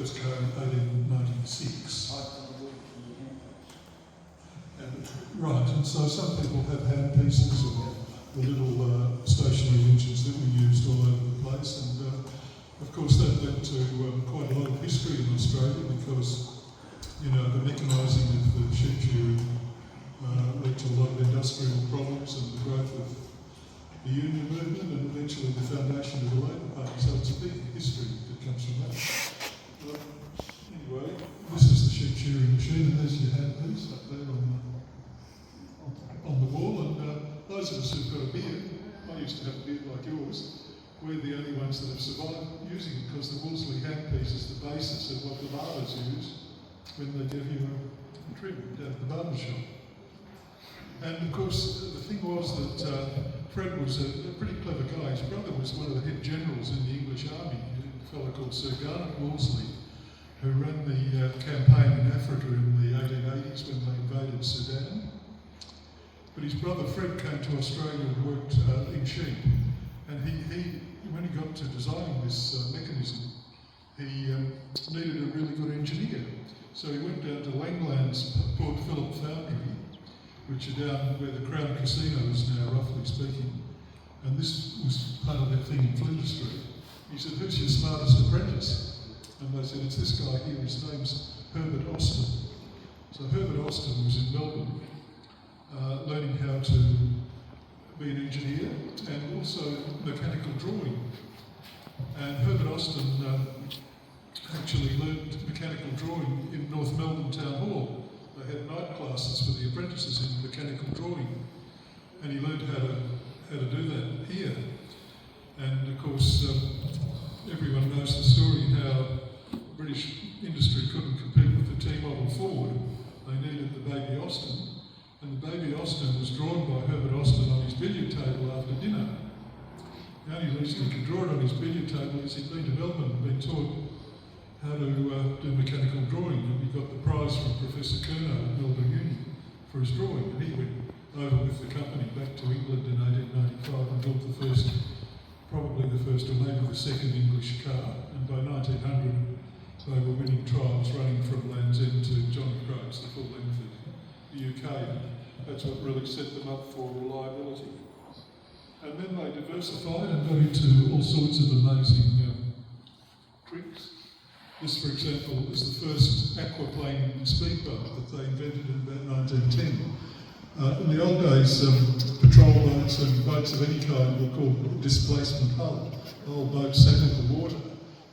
first car in 1896. Right, and so some people have hand pieces or the little stationary engines that we used all over the place, and of course that led to quite a lot of history in Australia because, you know, the mechanising of the sheep shearing led to a lot of industrial problems and the growth of the union movement and eventually the foundation of the Labor Party. So it's a big history that comes from that. Anyway, this is the sheep shearing machine, and there's your hand piece up there on the wall. And those of us who've got a beard, I used to have a beard like yours, we're the only ones that have survived using it because the Wolseley handpiece is the basis of what the barbers use when they give you a trim down at the barber shop. And of course, the thing was that Fred was a pretty clever guy. His brother was one of the head generals in the English army, a fellow called Sir Garnet Wolseley, who ran the campaign in Africa in the 1880s when they invaded Sudan. But his brother Fred came to Australia and worked in sheep. And he when he got to designing this mechanism, he needed a really good engineer. So he went down to Langland's Port Phillip Foundry, which are down where the Crown Casino is now, roughly speaking. And this was part of that thing in Flinders Street. He said, "Who's your smartest apprentice?" And they said, "It's this guy here, his name's Herbert Austin." So Herbert Austin was in Melbourne, learning how to be an engineer and also mechanical drawing. And Herbert Austin actually learned mechanical drawing in North Melbourne Town Hall. They had night classes for the apprentices in mechanical drawing, and he learned how to do that here. And of course, everyone knows the story how British industry couldn't compete with the T-model Ford. They needed the Baby Austin, and the Baby Austin was drawn by Herbert Austin on his billiard table after dinner. The only reason he could draw it on his billiard table is he'd been to Melbourne and been taught how to do mechanical drawing, and he got the prize from Professor Curnow at Melbourne Uni for his drawing. And he went over with the company back to England in 1895 and built the first, probably the first or maybe the second English car. And by 1900, they were winning trials running from Land's End to John Crokes, the full length of the UK. That's what really set them up for reliability. And then they diversified and got into all sorts of amazing tricks. This, for example, is the first aquaplane speedboat that they invented in about 1910. In the old days, patrol boats and boats of any kind were called displacement hull. The whole boat sat in the water,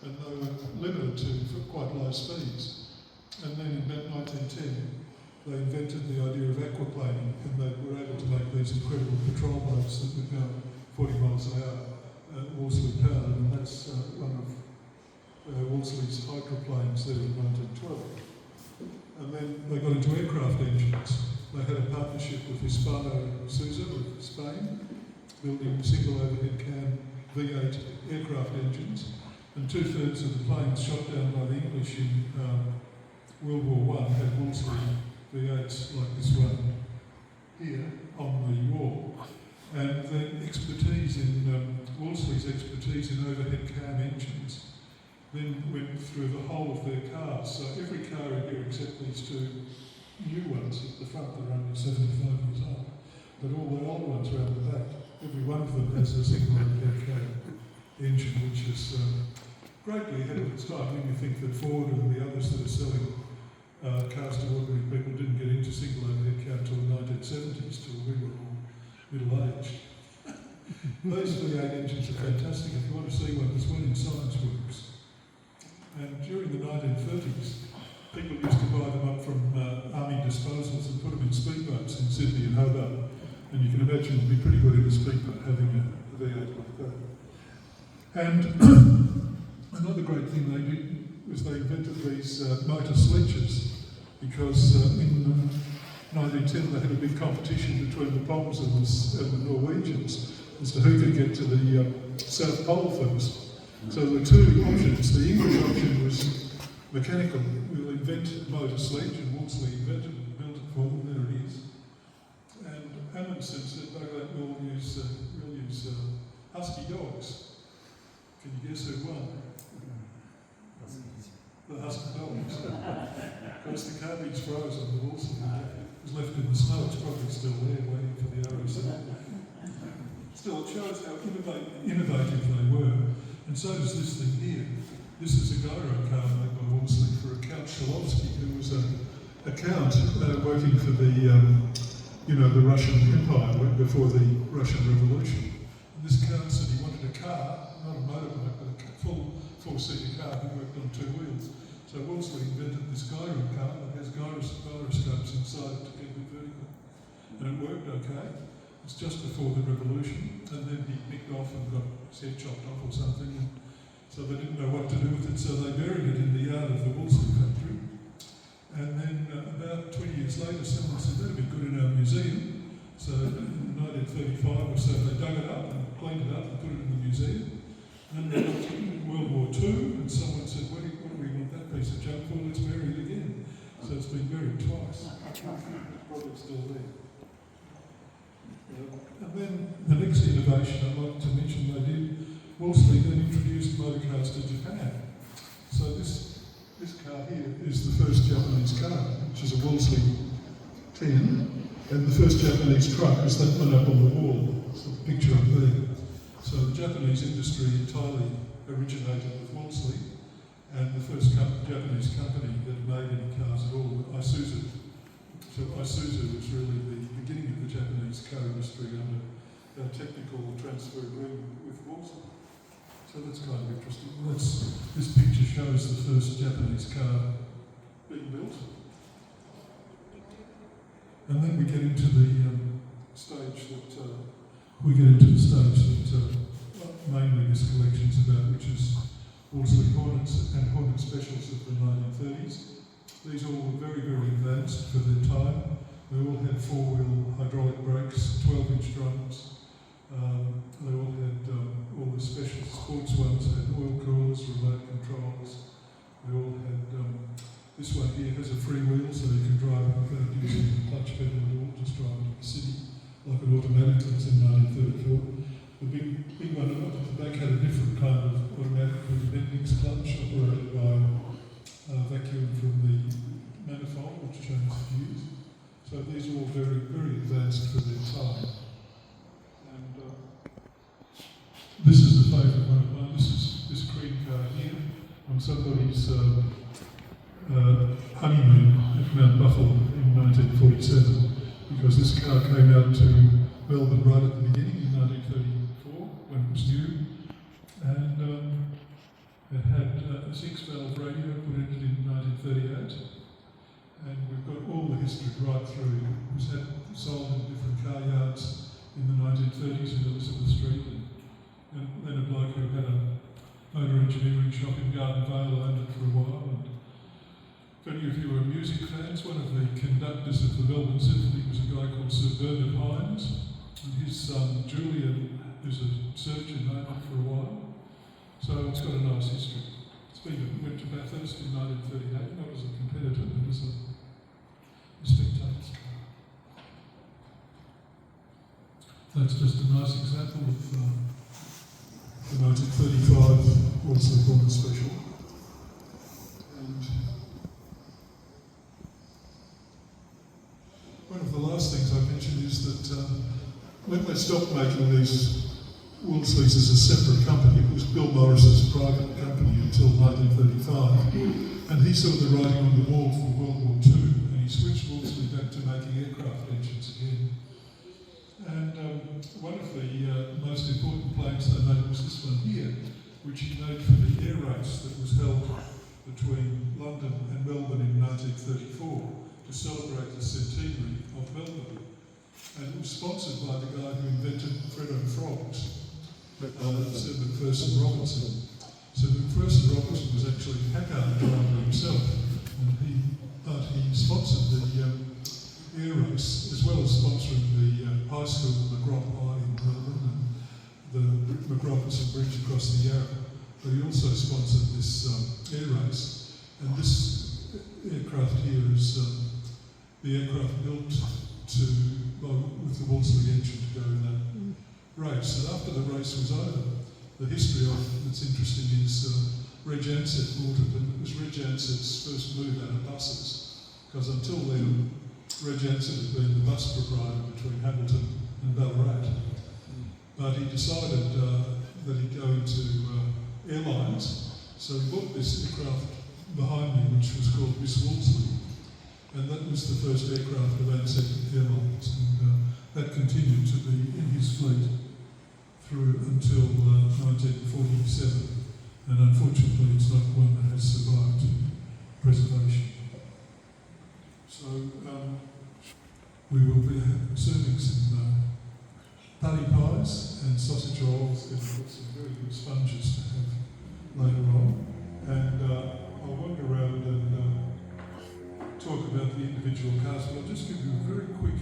and they were limited to quite low speeds. And then in about 1910, they invented the idea of aquaplaning, and they were able to make these incredible patrol boats that would go 40 miles an hour at Wolseley powered, and that's one of Wolseley's hydroplanes there in 1912. And then they got into aircraft engines. They had a partnership with Hispano Suiza of Spain, building single overhead cam V8 aircraft engines, and 2/3 of the planes shot down by the English in World War I had Wolseley V8s like this one here on the wall. And the expertise in, Wolseley's expertise in overhead cam engines then went through the whole of their cars. So every car in here except these two new ones at the front that are only 75 years old, but all the old ones around the back, every one of them has a single overhead cam engine, which is greatly ahead of its time when you think that Ford and the others that are selling cars to ordinary people didn't get into single overhead cam till the 1970s, till we were all middle-aged. Those V8 engines are fantastic. If you want to see one, there's one in Scienceworks. And during the 1930s, people used to buy them up from army disposals and put them in speedboats in Sydney and Hobart. And you can imagine it'd be pretty good in a speedboat having a V8 like that. And another great thing they did was they invented these motor sledges, because in 1910 they had a big competition between the Poms and the Norwegians as to who could get to the South Pole first. So there were two options. The English option was mechanical. We'll invent a motor sledge, and Wolseley invented it and built it for them. There it is. And Amundsen said, "No, we'll use husky dogs." Can you guess who won? The Whereas the carbines froze on the Wolseley. It was left in the snow. It's probably still there, waiting for the ROC. Still, it shows how innovative they were. And so does this thing here. This is a gyro car made by Wolseley for a Count Shalovsky, who was a count working for the, the Russian Empire before the Russian Revolution. And this count said he wanted a car, not a motorbike, but a full four-seater car. He worked on two wheels. So Wolseley invented this gyro car that has gyroscopes inside to keep it vertical. And it worked okay. It's just before the revolution, and then he nicked off and got his head chopped off or something. And so they didn't know what to do with it, so they buried it in the yard of the Wolseley factory. And then about 20 years later, someone said, that'd be good in our museum. So in 1935 or so, they dug it up and cleaned it up and put it in the museum. And then in World War II, and someone said, what do we want that piece of junk for? Let's bury it again. So it's been buried twice. It's probably still there. And then the next innovation I'd like to mention they did, Wolseley then introduced motor cars to Japan. So this car here is the first Japanese car, which is a Wolseley 10, and the first Japanese truck is that one up on the wall. It's a picture up there. So the Japanese industry entirely originated with Wolseley, and the first Japanese company that made any cars at all, Isuzu. So Isuzu was really the beginning of the Japanese car industry under a technical transfer agreement with Wolseley. So that's kind of interesting. This picture shows the first Japanese car being built. And then we get into the stage that mainly this collection's about, which is Wolseley Hornets and Hornet Specials of the 1930s. These all were very, very advanced for their time. They all had four-wheel hydraulic brakes, 12-inch drums. They all had all the special sports ones, had oil coolers, remote controls. They all had, this one here has a free wheel so you can drive it without using the clutch pedal at all, just drive into the city like an automatic that was in 1934. The big one at the back had a different kind of automatic with a bendings clutch operated by vacuum from the manifold, which changed the gears. So these are all very, very advanced for their time. And this is the favourite one of mine. This is this cream car here on somebody's honeymoon at Mount Buffalo in 1947, because this car came out to Melbourne right at the beginning in 1934 when it was new, and it had a 6-valve radio put in it in 1938, and we've got all the history right through. It was sold in different car yards in the 1930s in Elizabeth Street, and then a bloke who had a motor engineering shop in Garden Vale owned it for a while. And if any of you are music fans, one of the conductors of the Melbourne Symphony was a guy called Sir Bernard Hines, and his son Julian, who's a surgeon, owned it for a while. So it's got a nice history. Went to Bathurst in 1938. That was a competitor. It was a spectator's car. That's just a nice example of the 1935 Wolseley Hornet Special. And one of the last things I mentioned is that when they stopped making these Wolseleys as a separate company, it was Bill Morris's private company until 1935, and he saw the writing on the wall for World War II, and he switched Wolseley back to making aircraft engines again. And one of the most important planes they made was this one here, which he made for the air race that was held between London and Melbourne in 1934 to celebrate the centenary of Melbourne. And it was sponsored by the guy who invented Freddo Frogs, Sir McPherson Robinson. So McPherson Robinson was actually a Packard driver himself, but he sponsored the air race, as well as sponsoring the high school, McGraw High in Melbourne, and the McGraw Bridge across the Yarra. But he also sponsored this air race, and this aircraft here is the aircraft built with the Wolseley engine to go in that race. And after the race was over, the history of it that's interesting is Reg Ansett bought it, and it was Reg Ansett's first move out of buses. because until then, Reg Anson had been the bus proprietor between Hamilton and Ballarat. But he decided that he'd go into airlines, so he bought this aircraft behind me, which was called Miss Wolseley, and that was the first aircraft of Ansett Airlines, and that continued to be in his fleet through until 1947, and unfortunately it's not one that has survived preservation. So we will be serving some paddy pies and sausage rolls, and we've got some very good sponges to have later on. And I'll wander around and talk about the individual cars, but I'll just give you a very quick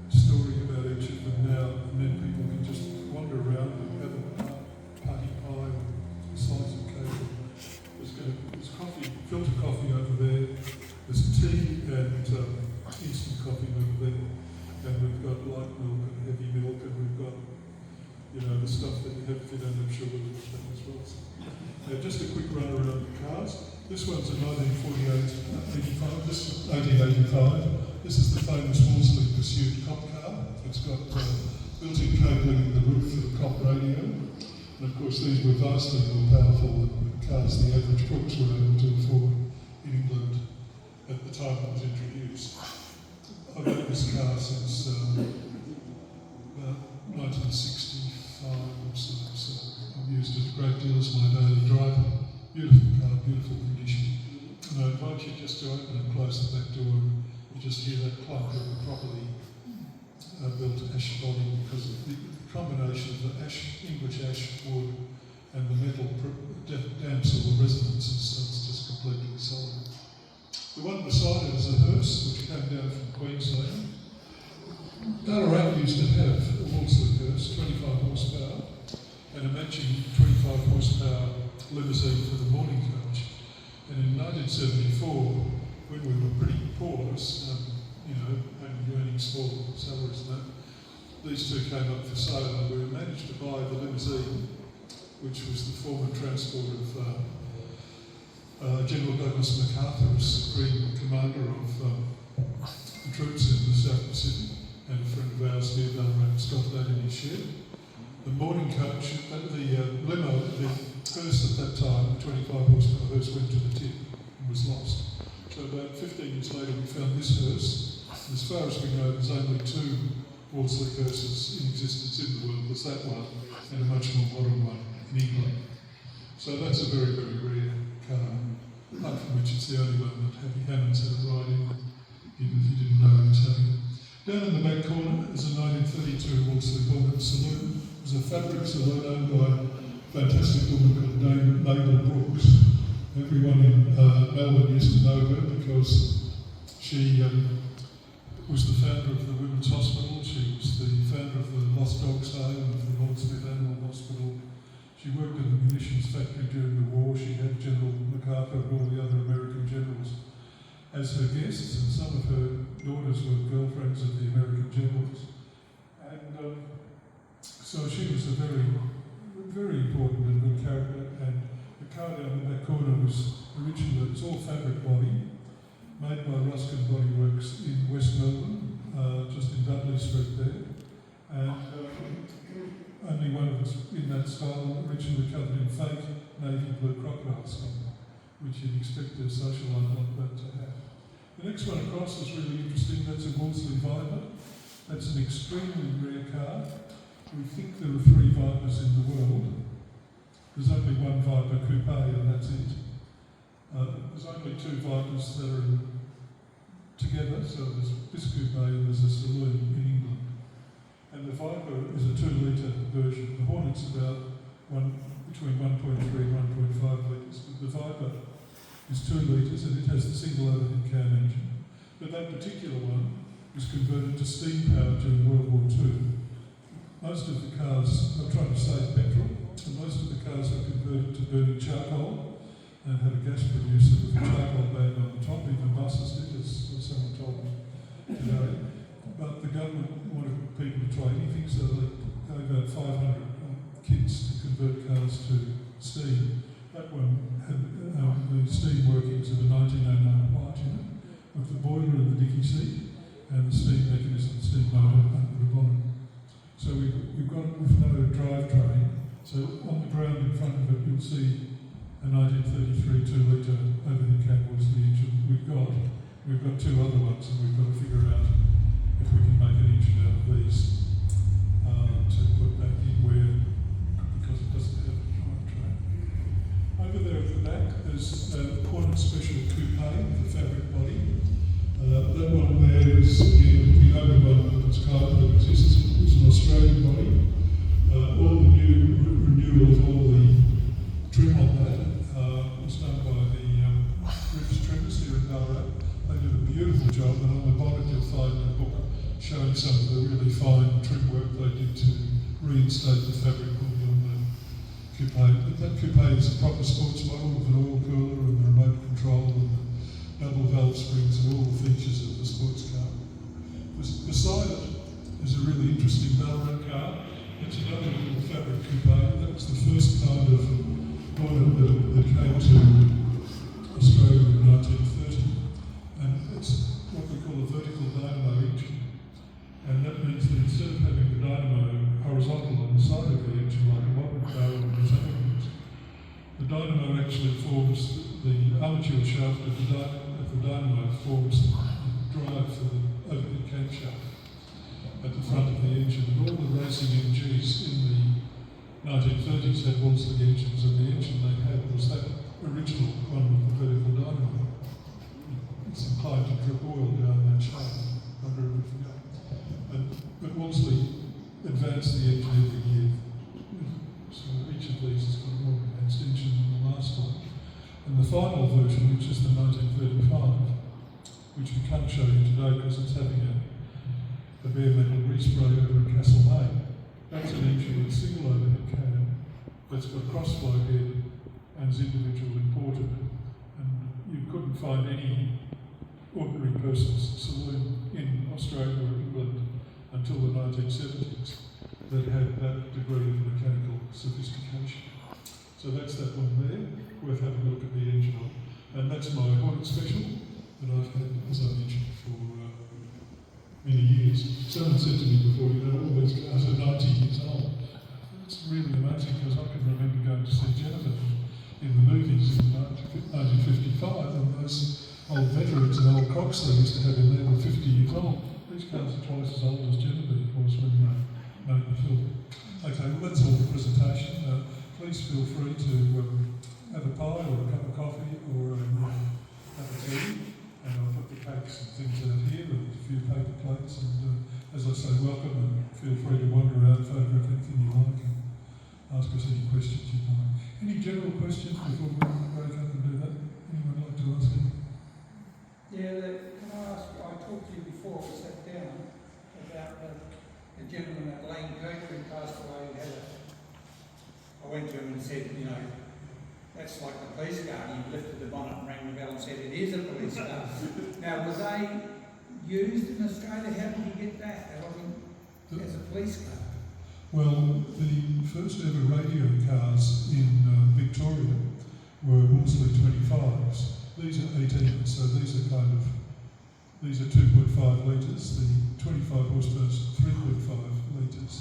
story about each of them now, and then people can just wander around and have a paddy pie or a slice of cake. There's coffee, filter coffee over there, there's tea and instant coffee over there. And we've got light milk and heavy milk, and we've got, the stuff that you have if you don't have sugar and stuff as well. So, just a quick run around the cars. This one's a 1985. This is 1885. This is the famous Wolseley Pursuit cop car. It's got built-in cabling in the roof for the cop radio. And of course, these were vastly more powerful than the cars the average crooks were able to afford in England at the time it was introduced. I've had this car since about 1965 or so I've used it a great deal as my daily driver. Beautiful car, beautiful condition. And I invite you just to open and close the back door, and you just hear that clunk of the properly built ash body, because of the combination of the English ash wood and the metal damps all the resonances, so it's just completely solid. The one beside it is a hearse, which came down from Queensland. Ballarat used to have a Wolseley hearse, 25 horsepower, and a matching 25 horsepower limousine for the morning coach. And in 1974, when we were pretty poor, only earning small salaries and that, these two came up for sale, and we managed to buy the limousine, which was the former transport of General Douglas MacArthur as Supreme Commander of the troops in the South Pacific, and a friend of ours near Ballarat, Scott that in his shed. The morning coach, the limo, the hearse at that time, the 25 horsepower hearse, went to the tip and was lost. So about 15 years later we found this hearse. And as far as we know, there's only two Wolseley hearses in existence in the world. There's that one and a much more modern one in England. So that's a very, very rare car, apart from which it's the only one that Happy Hammond's had a ride in, even if you didn't know he was having it. Down in the back corner is a 1932 Wolseley Hornet saloon. It was a fabric saloon owned by a fantastic woman called Mabel Brooks. Everyone in Melbourne used to know her because she was the founder of the Women's Hospital. She was the founder of the Lost Dogs Home, of the Lord Smith Animal Hospital. She worked in the munitions factory during the war. She had General MacArthur and all the other American generals as her guests, and some of her daughters were girlfriends of the American generals. And so she was a very, very important and good character. And the car down in that corner was originally, it's all fabric body, made by Ruskin Body Works in West Melbourne, just in Dudley Street there. And only one of us in that style, originally covered in fake navy blue crocodile skin, which you'd expect a socialite like that to have. The next one across is really interesting. That's a Wolseley Viper. That's an extremely rare car. We think there are 3 Vipers in the world. There's only one Viper coupe, and that's it. There's only 2 Vipers that are together, so there's this coupe and there's a saloon in England. And the Viper is a 2-litre version. The Hornet's about between 1.3 and 1.5 litres, but the Viper is 2 litres and it has the single overhead cam engine. But that particular one was converted to steam power during World War II. Most of the cars are trying to save petrol, and most of the cars are converted to burning charcoal and had a gas producer with a charcoal bag on the top. Even buses did, as someone told me today. But the government wanted people to try anything, so they gave out 500 kits to convert cars to steam. That one had the steam workings of a 1909 white in it, with the can see a 1933 2-litre overhead cam Wolseley engine we've got. We've got two other ones, and we've got to figure out if we can make an engine out of these to put back in where, because it doesn't have a drivetrain. Over there at the back, there's a Hornet Special Coupe with a fabric body. That one there is the only one that's kind that exists. It's an Australian body. All the new renewal of all the trim on that was done by the British trimmers here in Ballarat. They did a beautiful job, and on the bonnet you'll find a book showing some of the really fine trim work they did to reinstate the fabric body on the coupe. But that coupe is a proper sports model with an oil cooler and the remote control and the double valve springs and all the features of the sports car. Beside it is a really interesting Ballarat car. It's another little fabric coupe. That was the first kind of Hornet that came to Australia in 1930. And it's what we call a vertical dynamo engine. And that means that instead of having the dynamo horizontal on the side of the engine like a modern car or a Mercedes, the dynamo actually forms the armature shaft of the dynamo forms the drive for the overhead camshaft at the front of the engine. And all the racing MGs in the 1930s had Wolseley engines, and the engine they had was that original one with the vertical dynamo. It's inclined to drip oil down that shaft under a bit ago. But Wolseley advanced the engine every year. So each of these has got a more advanced engine than the last one. And the final version, which is the 1935, which we can't show you today because it's having a bare metal respray over in Castlemaine. That's an engine with a single overhead cam that's got crossflow head and is individual imported. And you couldn't find any ordinary person's saloon in Australia or England until the 1970s that had that degree of mechanical sophistication. So that's that one there, worth having a look at the engine on. And that's my Hornet Special that I've had, as I mentioned, for many years. Someone said to me before, you know, all these cars are 90 years old. It's really amazing because I can remember going to see Jennifer in the movies in 1955, and those old veterans and old crocs they used to have in there were 50 years old. These cars are twice as old as Genevieve was when they made the film. Okay, well that's all the presentation. Please feel free to have a pie or a cup of coffee or have a tea, and I'll put the cakes and things out here and a few paper plates, and as I say, welcome, and feel free to wander around, photograph anything you like, and ask us any questions you like. Any general questions before we break up and do that? Anyone like to ask any? Yeah, can I ask, I talked to you before we sat down about the gentleman at Lane Coat who passed away. I went to him and said, you know, that's like the police car. He lifted the bonnet and rang the bell and said, it is a police car. Now, were they used in Australia? How did you get that? That wasn't as a police car. Well, the first ever radio cars in Victoria were Wolseley 25s. These are 18s, so these are 2.5 litres. The 25 horsepower is 3.5 litres.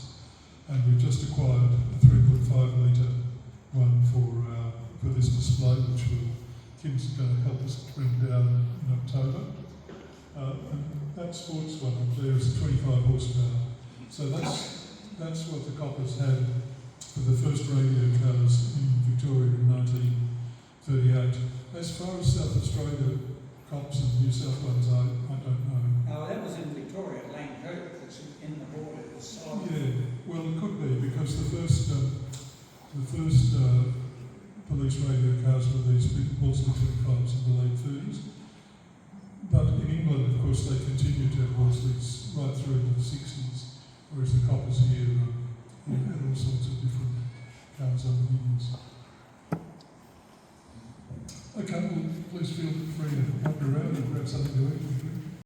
And we've just acquired a 3.5 litre one for this display, which Kim's going to help us bring down in October. And that sports one up there is a 25 horsepower. So that's what the coppers had for the first radio cars in Victoria in 1938. As far as South Australia cops and New South Wales, I don't know. No, that was in Victoria, Lane Coat, that's in the border. Yeah, well it could be because the first police radio cars were these big Wolseley 25s in the late 30s. But in England, of course, they continued to have Wolsleys right through the